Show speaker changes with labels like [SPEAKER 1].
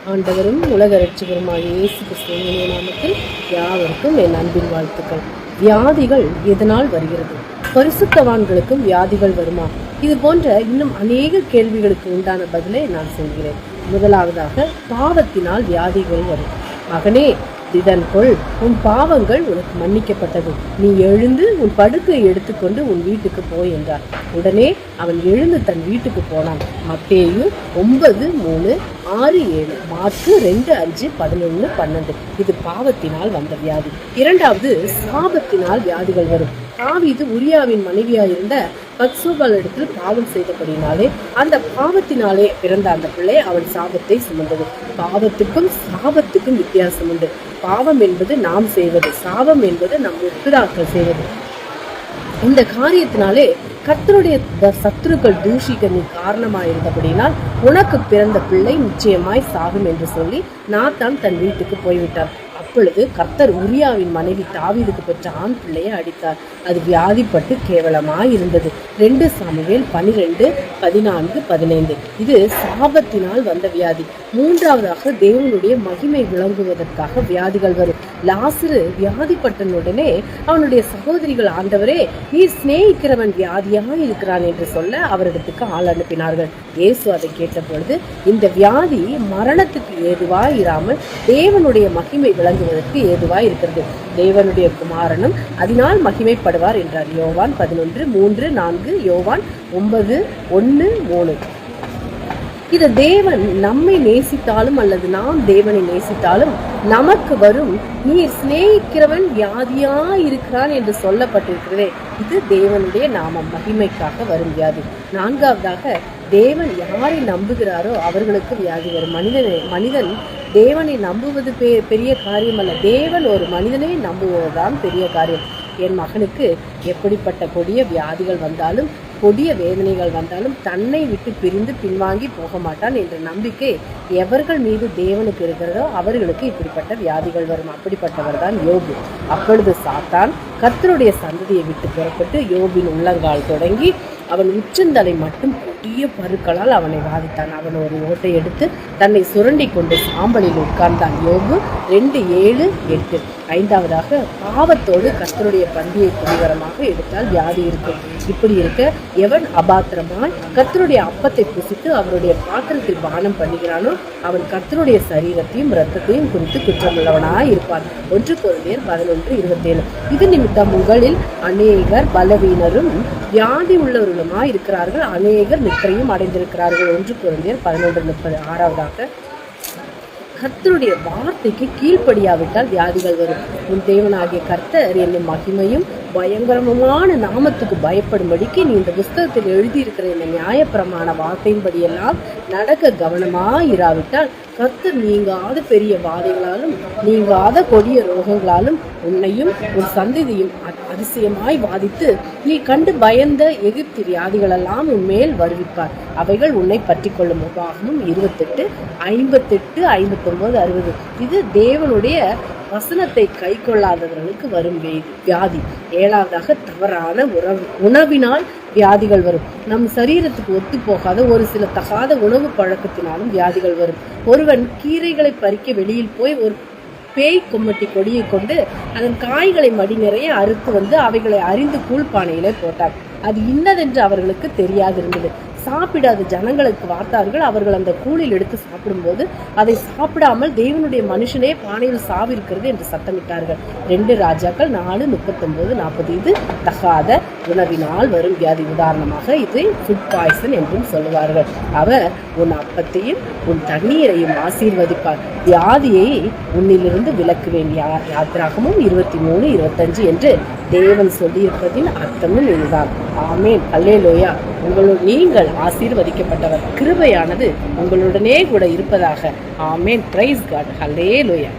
[SPEAKER 1] ஆண்டவரும் உலக இரட்சகருமாகிய இயேசு கிறிஸ்துவின் நாமத்தில் யாவருக்கும் என் அன்பின் வாழ்த்துக்கள். வியாதிகள் எதனால் வருகிறது? பரிசுத்தவான்களுக்கும் வியாதிகள் வருமா? இது போன்ற இன்னும் அநேக கேள்விகளுக்கு உண்டான பதிலை நான் சொல்கிறேன். முதலாவதாக, பாவத்தினால் வியாதிகள் வரும். மகனே, திடன்கொள், உன் பாவங்கள் உனக்கு மன்னிக்கப்பட்டது. நீ எழுந்து உன் படுக்கையை எடுத்துக்கொண்டு உன் வீட்டுக்கு போய் என்றார். உடனே அவன் எழுந்து தன் வீட்டுக்கு போனான். மத்தேயு 9:3, 6:7, மார்க்கு 2:5-11-12. இது பாவத்தினால் வந்த வியாதி. இரண்டாவது, சாபத்தினால் வியாதிகள் வரும். தாவீது உரியாவின் மனைவியாயிருந்த பத்சூபாளிடத்தில் பாவம் செய்தபடினாலே அந்த பாவத்தினாலே பிறந்த அந்த பிள்ளை அவன் சாபத்தை சுமந்தது. பாவத்துக்கும் சாபத்துக்கும் வித்தியாசம் உண்டு. பாவம் என்பது நாம் செய்வது, சாபம் என்பது நம் முற்பிதாக்கள் செய்வது. இந்த காரியத்தினாலே கர்த்தருடைய சத்துருக்கள் தூஷிக்க நீ காரணமாயிருந்தபடினால் உனக்கு பிறந்த பிள்ளை நிச்சயமாய் சாகும் என்று சொல்லி நாத்தான் தன் வீட்டுக்கு போய்விட்டார். அப்பொழுது கர்த்தர் உரியாவின் மனைவி தாவீதுக்கு பெற்ற ஆண் பிள்ளையை அடித்தார். அது வியாதிப்பட்டு கேவலமாய் இருந்தது. 2 சாமுவேல் 12:14-15. இது சாபத்தினால் வந்த வியாதி. மூன்றாவதாக, தேவனுடைய மகிமை விளங்குவதற்காக வியாதிகள் வரும். லாசரு வியாதிப்பட்டனுடனே அவனுடைய சகோதரிகள், ஆண்டவரே, நீ சிநேகிக்கிறவன் வியாதியாக இருக்கிறான் என்று சொல்ல அவரிடத்துக்கு ஆள் அனுப்பினார்கள். இயேசு அதை கேட்ட பொழுது, இந்த வியாதி மரணத்துக்கு ஏதுவாய் இராமல் தேவனுடைய மகிமை விளங்குவதற்கு ஏதுவாய் இருக்கிறது. தேவனுடைய குமாரனும் அதனால் மகிமைப்படுவார் என்றார். யோவான் 11:3-4, யோவான் 9:1-3. இது தேவன் நம்மை நேசித்தாலும் அல்லது நாம் தேவனை நேசித்தாலும் நமக்கு வரும் நீர் சிநேகிக்கிறவன் வியாதியா இருக்கிறான் என்று சொல்லப்பட்டிருக்கிறதே, இது தேவனுடைய நாமம் மகிமைக்காக வரும் வியாதி. நான்காவதாக, தேவன் யாரை நம்புகிறாரோ அவர்களுக்கு வியாதி வரும். மனிதன் தேவனை நம்புவது பெரிய காரியம் அல்ல, தேவன் ஒரு மனிதனை நம்புவதுதான் பெரிய காரியம். என் மகனுக்கு எப்படிப்பட்ட கொடிய வியாதிகள் வந்தாலும், கொடிய வேதனைகள் வந்தாலும் தன்னை விட்டு பிரிந்து பின்வாங்கி போக மாட்டான் என்ற நம்பிக்கை எவர்கள் மீது தேவனுக்கு இருக்கிறதோ அவர்களுக்கு இப்படிப்பட்ட வியாதிகள் வரும். அப்படிப்பட்டவர் தான் யோபு. அப்பொழுது சாத்தான் கர்த்தருடைய சந்ததியை விட்டு புறப்பட்டு யோபின் உள்ளங்கால் தொடங்கி அவன் உச்சந்தலை மட்டும் கொடிய பருக்களால் அவனை வாதித்தான். அவன் ஒரு ஓட்டை எடுத்து தன்னை சுரண்டி கொண்டு சாம்பலில் உட்கார்ந்தான். யோபு 2:7-8. ஐந்தாவதாக, பாவத்தோடு கர்த்தருடைய பந்தியை துணிகரமாக எடுத்தால் வியாதி இருக்கும். இப்படி இருக்க, எவன் அபாத்திரமாய் கர்த்தருடைய அப்பத்தை புசித்து அவருடைய பாத்திரத்தில் பானம் பண்ணுகிறானோ அவன் கர்த்தருடைய சரீரத்தையும் இரத்தத்தையும் குறித்து குற்றமுள்ளவனாய் இருப்பான். 1 கொரிந்தியர் 11:27. இது நிமித்தம் உங்களில் அநேகர் பலவீனரும் வியாதி உள்ளவர்களுமாய் இருக்கிறார்கள், அநேகர் நித்திரையும் அடைந்திருக்கிறார்கள். 1 கொரிந்தியர் 11:30. ஆறாவதாக, கர்த்தருடைய வார்த்தைக்கு கீழ்ப்படியாவிட்டால் வியாதிகள் வரும். உன் தேவனாகிய கர்த்தர் என்னும் மகிமையும் பயங்கரமான நாமத்துக்கு பயப்படும்படிக்கு நீ இந்த புஸ்தகத்தில் எழுதியிருக்கிற இந்த நியாயப்பிரமாண வார்த்தையின்படியெல்லாம் நடக்க கவனமாயிராவிட்டால் கர்த்தர் நீங்காத பெரிய வாதைகளாலும் நீங்காத கொடிய ரோகங்களாலும் உன்னையும் உன் சந்ததியும் அதிசயமாய் வாதித்து நீ கண்டு பயந்த எகிப்து வியாதிகளெல்லாம் உன்மேல் வருவிப்பார். அவைகள் உன்னை பற்றி கொள்ளும். உபாகமம் 28:58-59-60. இது தேவனுடைய வசனத்தை கை கொள்ளாதவர்களுக்கு வரும் வியாதி. ஏழாவதாக, தவறான உணவினால் வியாதிகள் வரும். நம் சரீரத்துக்கு ஒத்து போகாத ஒரு சில தகாத உணவு பழக்கத்தினாலும் வியாதிகள் வரும். ஒருவன் கீரைகளை பறிக்க வெளியில் போய் ஒரு பேய் கொம்மட்டி கொடியை கொண்டு அதன் காய்களை மடி நிறைய அறுத்து வந்து அவைகளை அறிந்து கூழ்பானையிலே போட்டார். அது இன்னதென்று அவர்களுக்கு தெரியாதிருந்தது. சாப்பிடாத ஜனங்களுக்கு வார்த்தார்கள். அவர்கள் அந்த கூழில் எடுத்து சாப்பிடும்போது அதை சாப்பிடாமல் தேவனுடைய மனுஷனே பானையில் சாவிருக்கிறது என்று சத்தமிட்டார்கள். 2 ராஜாக்கள் 4:39-40. இது தகாத உணவினால் வரும் வியாதி. உதாரணமாக இதை ஃபுட் பாய்சன் என்றும் சொல்லுவார்கள். அவர் உன் அப்பத்தையும் உன் தண்ணீரையும் ஆசீர்வதிப்பார், வியாதியை உன்னிலிருந்து விலக்குவேன். யாத்திராகமும் 23:25 என்று தேவன் சொல்லியிருப்பதின் அர்த்தமும் இதுதான். ஆமேன், அல்லேலூயா. நீங்கள் ஆசீர்வதிக்கப்பட்டவர். கிருபையானது உங்களுடனே கூட இருப்பதாக. ஆமேன். Praise God. அல்லேலூயா.